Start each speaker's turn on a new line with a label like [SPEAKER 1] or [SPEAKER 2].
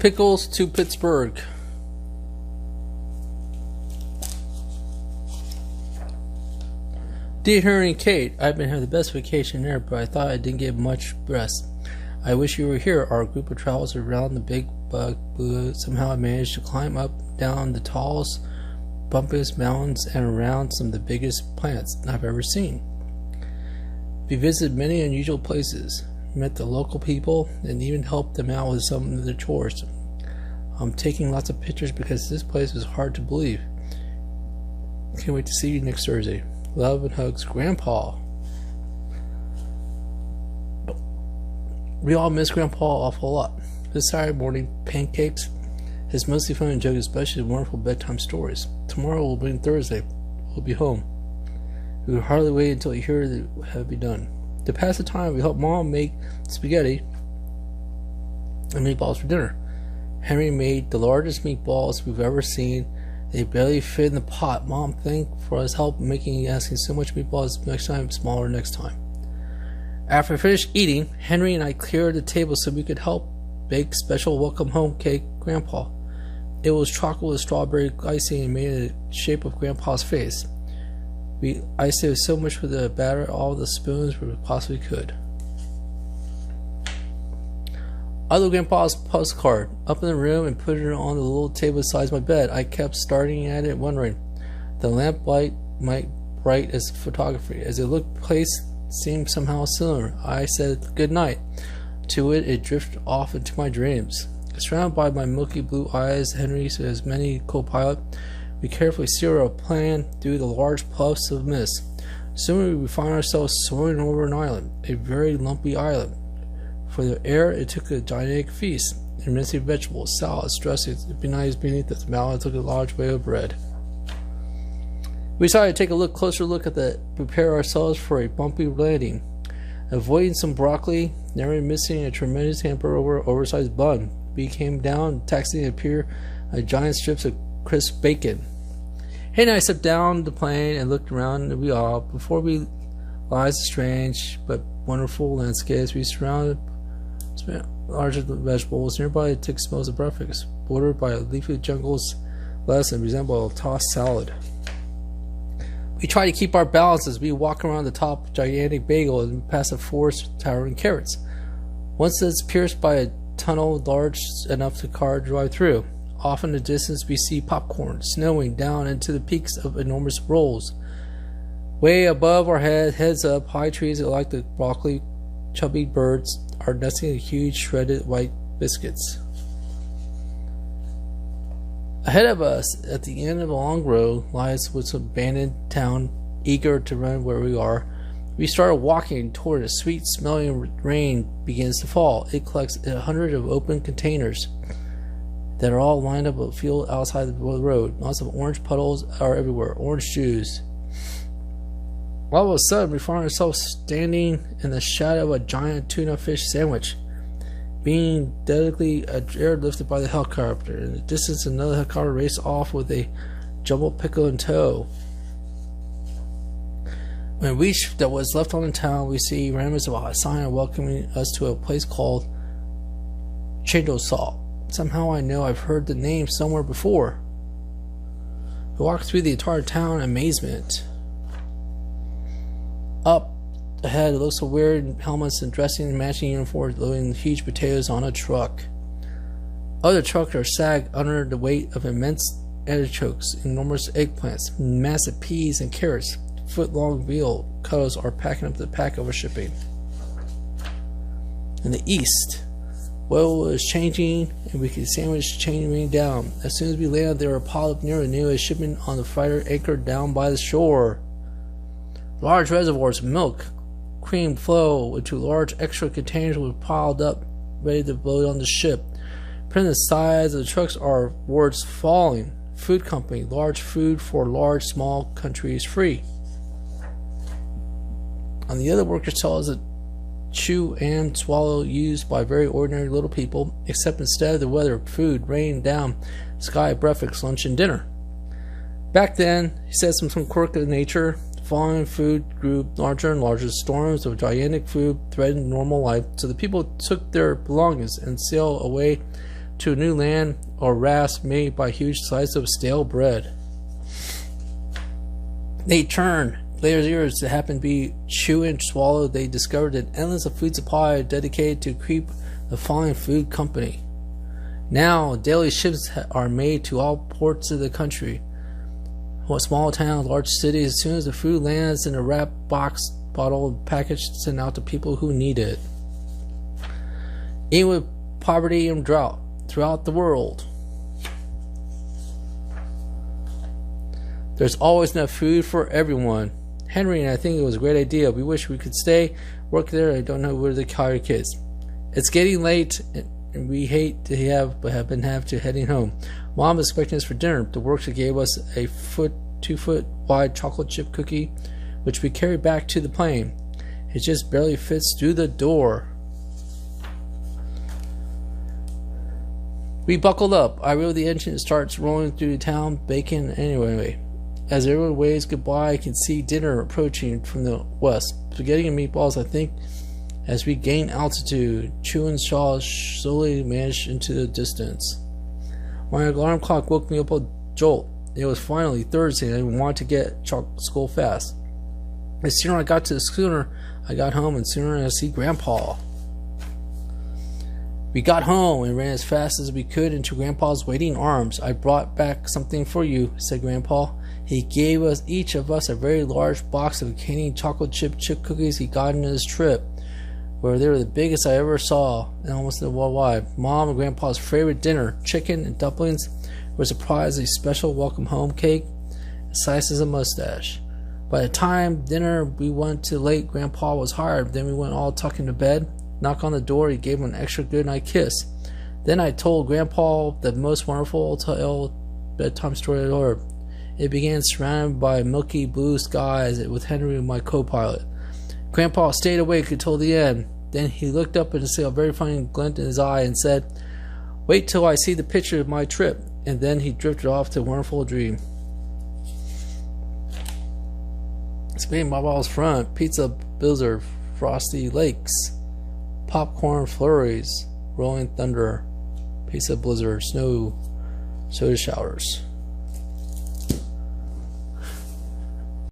[SPEAKER 1] Pickles to Pittsburgh. Dear Henry and Kate, I've been having the best vacation there, but I thought I didn't get much rest. I wish you were here. Our group of travelers around the big bug blue. Somehow I managed to climb up, down the tallest, bumpiest mountains and around some of the biggest plants I've ever seen. We visited many unusual places, met the local people, and even helped them out with some of their chores. I'm taking lots of pictures because this place was hard to believe. Can't wait to see you next Thursday. Love and hugs, Grandpa. We all miss Grandpa an awful lot. This Saturday morning, pancakes, his mostly fun and joke, especially wonderful bedtime stories. Tomorrow will be Thursday. We'll be home. We will hardly wait until you hear that it have been done. To pass the time, we helped Mom make spaghetti and meatballs for dinner. Henry made the largest meatballs we've ever seen. They barely fit in the pot. Mom thanked for his help making asking so much meatballs next time, smaller next time. After we finished eating, Henry and I cleared the table so we could help bake special welcome home cake Grandpa. It was chocolate with strawberry icing and made in the shape of Grandpa's face. We iced it so much with the batter, all the spoons we possibly could. I looked at Grandpa's postcard up in the room and put it on the little table beside my bed. I kept staring at it, wondering. The lamplight might bright as photography. As it looked, place seemed somehow similar. I said good night to it. It drifted off into my dreams. Surrounded by my milky blue eyes, Henry says many co-pilot. We carefully steer our plane through the large puffs of mist. Soon we find ourselves soaring over an island, a very lumpy island. For the air, it took a gigantic feast. Immensely vegetables, salads, dressings, empanadas beneath the mallet took a large way of bread. We decided to take a closer look at prepare ourselves for a bumpy landing. Avoiding some broccoli, narrowly missing a tremendous hamper over oversized bun. We came down, taxiing a pier, giant strips of crisp bacon. Hey, and I stepped down the plane and looked around the wheel. Before we lies the strange but wonderful landscapes we surrounded larger vegetables. Nearby it took smells of breakfast, bordered by leafy jungles, less and resemble a tossed salad. We try to keep our balance as we walk around the top of a gigantic bagel and pass a forest of towering carrots. Once it's pierced by a tunnel large enough to car drive through. Off in the distance we see popcorn snowing down into the peaks of enormous rolls. Way above our heads up, high trees that like the broccoli chubby birds are nesting in huge shredded white biscuits. Ahead of us, at the end of a long road, lies what's an abandoned town, eager to run where we are. We started walking toward a sweet smelling rain begins to fall. It collects 100 of open containers that are all lined up a field outside the road. Lots of orange puddles are everywhere, orange juice. All of a sudden, we find ourselves standing in the shadow of a giant tuna fish sandwich, being delicately airlifted by the helicopter. In the distance, another helicopter raced off with a jumbled pickle in tow. When we reach that was left on the town, we see remnants of a sign welcoming us to a place called Chewandswallow. Somehow I know I've heard the name somewhere before. We walk through the entire town in amazement. Up ahead, it looks so weird, helmets and dressing and matching uniforms loading huge potatoes on a truck. Other trucks are sagged under the weight of immense artichokes, enormous eggplants, massive peas and carrots. Foot-long veal cuttles are packing up the pack over shipping. In the east, oil is changing, and we can sandwich chaining down. As soon as we land, there are piled up near the newest shipment on the freighter anchored down by the shore. Large reservoirs of milk, cream flow into large extra containers were piled up, ready to load on the ship. Printed on the sides of the trucks are words falling. Food company, large food for large, small countries free. On the other workers tell us that Chewandswallow used by very ordinary little people, except instead of the weather, food rained down sky, breakfast, lunch, and dinner. Back then, he said some quirk of nature. Falling food grew larger and larger. Storms of gigantic food threatened normal life, so the people took their belongings and sailed away to a new land or rasp made by huge slices of stale bread. They turned players' ears to happen to be Chewandswallow. They discovered an endless food supply dedicated to keep the falling food company. Now, daily ships are made to all ports of the country. What small towns, large cities, as soon as the food lands in a wrapped box, bottle, package, sent out to people who need it. Even with poverty and drought throughout the world, there's always enough food for everyone. Henry and I think it was a great idea. We wish we could stay, work there. I don't know where the Collier kids. It's getting late, and we hate to have to heading home. Mom is expecting us for dinner. The worker gave us a 2-foot wide chocolate chip cookie, which we carried back to the plane. It just barely fits through the door. We buckled up. I rode the engine. It starts rolling through town, bacon anyway. As everyone waves goodbye, I can see dinner approaching from the west. Spaghetti and meatballs, I think. As we gain altitude, Chewandswallow slowly vanished into the distance. My alarm clock woke me up a jolt. It was finally Thursday and I wanted to get to school fast. The sooner I got to the schooner, I got home, and sooner I see Grandpa. We got home and ran as fast as we could into Grandpa's waiting arms. I brought back something for you, said Grandpa. He gave us each of us a very large box of candy chocolate chip cookies he got in his trip, where they were the biggest I ever saw and almost worldwide. Mom and Grandpa's favorite dinner, chicken and dumplings, were surprised a special welcome home cake the size of a mustache. By the time dinner we went to late, Grandpa was tired. Then we went all tucked into bed. Knock on the door, he gave him an extra goodnight kiss. Then I told Grandpa the most wonderful bedtime story ever. It began surrounded by milky blue skies with Henry, my co-pilot. Grandpa stayed awake until the end. Then he looked up and saw a very funny glint in his eye and said, "Wait till I see the picture of my trip." And then he drifted off to a wonderful dream. Spaghetti Meatballs front, pizza blizzard, frosty lakes, popcorn flurries, rolling thunder, pizza blizzard, snow, soda showers.